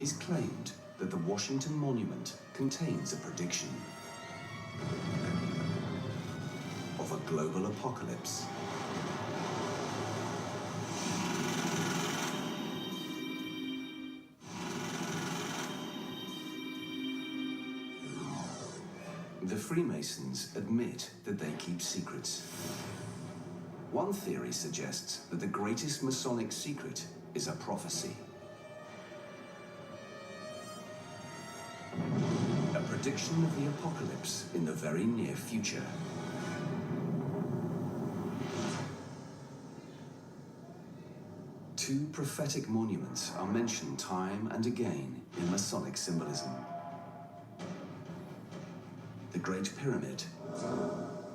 is claimed that the Washington Monument contains a prediction of a global apocalypse. The Freemasons admit that they keep secrets. One theory suggests that the greatest Masonic secret is a prophecy. A prediction of the apocalypse in the very near future. Two prophetic monuments are mentioned time and again in Masonic symbolism. The Great Pyramid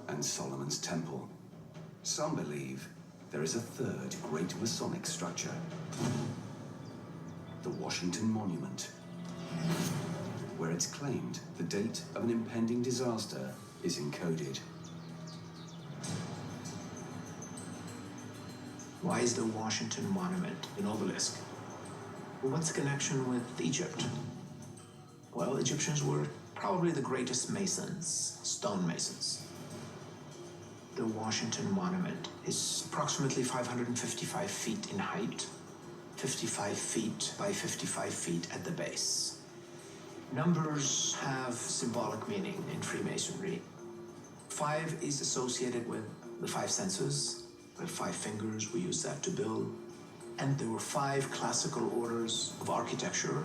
and Solomon's Temple. Some believe there is a third great Masonic structure, the Washington Monument, where it's claimed the date of an impending disaster is encoded. Why is the Washington Monument an obelisk? Well, what's the connection with Egypt? Well, Egyptians were probably the greatest masons, stonemasons. The Washington Monument is approximately 555 feet in height, 55 feet by 55 feet at the base. Numbers have symbolic meaning in Freemasonry. 5 is associated with the 5 senses. We have 5 fingers, we use that to build. And there were 5 classical orders of architecture.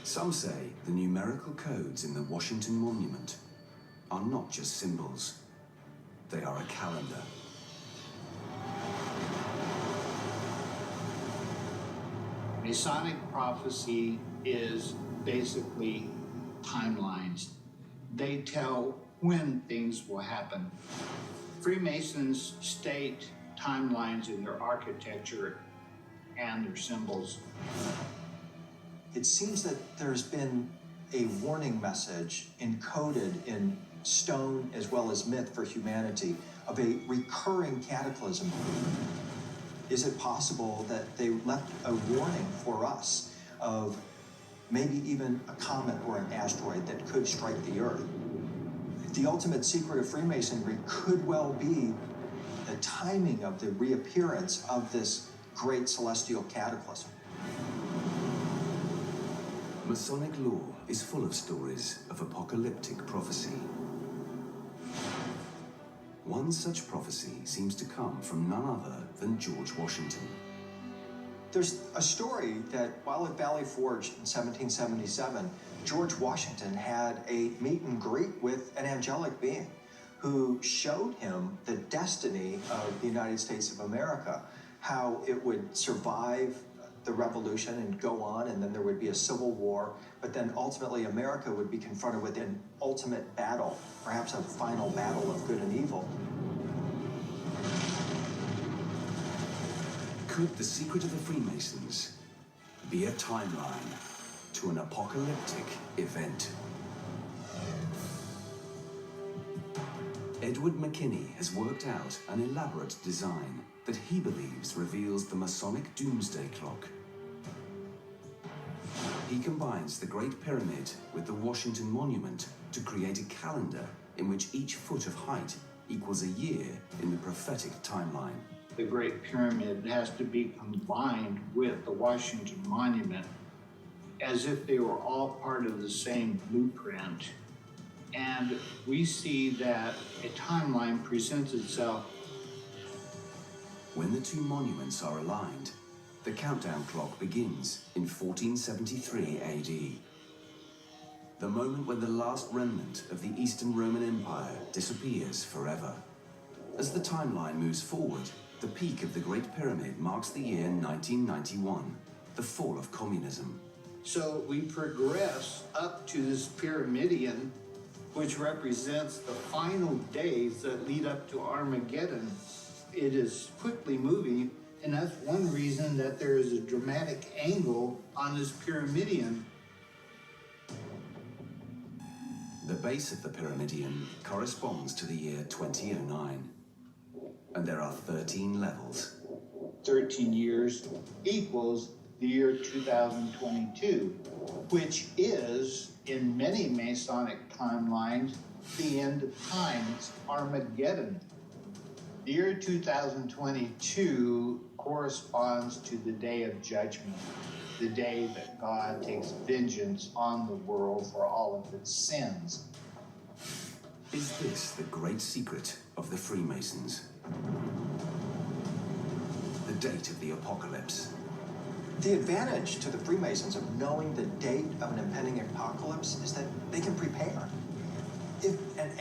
Some say the numerical codes in the Washington Monument are not just symbols, they are a calendar. Masonic prophecy is basically timelines. They tell when things will happen. Freemasons state timelines in their architecture and their symbols. It seems that there's been a warning message encoded in stone as well as myth for humanity of a recurring cataclysm. Is it possible that they left a warning for us of maybe even a comet or an asteroid that could strike the Earth? The ultimate secret of Freemasonry could well be the timing of the reappearance of this great celestial cataclysm. Masonic lore is full of stories of apocalyptic prophecy. One such prophecy seems to come from none other than George Washington. There's a story that while at Valley Forge in 1777, George Washington had a meet and greet with an angelic being who showed him the destiny of the United States of America, how it would survive the revolution and go on, and then there would be a civil war, but then ultimately America would be confronted with an ultimate battle, perhaps a final battle of good and evil. Could the secret of the Freemasons be a timeline to an apocalyptic event? Edward McKinney has worked out an elaborate design that he believes reveals the Masonic doomsday clock. He combines the Great Pyramid with the Washington Monument to create a calendar in which each foot of height equals a year in the prophetic timeline. The Great Pyramid has to be combined with the Washington Monument as if they were all part of the same blueprint. And we see that a timeline presents itself. When the two monuments are aligned, the countdown clock begins in 1473 AD. The moment when the last remnant of the Eastern Roman Empire disappears forever. As the timeline moves forward, the peak of the Great Pyramid marks the year 1991, the fall of communism. So we progress up to this pyramidion, which represents the final days that lead up to Armageddon. It is quickly moving, and that's one reason that there is a dramatic angle on this pyramidion. The base of the pyramidion corresponds to the year 2009, and there are 13 levels. 13 years equals the year 2022, which is, in many Masonic timelines, the end of time. It's Armageddon. The year 2022 corresponds to the day of judgment, the day that God takes vengeance on the world for all of its sins. Is this the great secret of the Freemasons? The date of the apocalypse. The advantage to the Freemasons of knowing the date of an impending apocalypse is that they can prepare. If an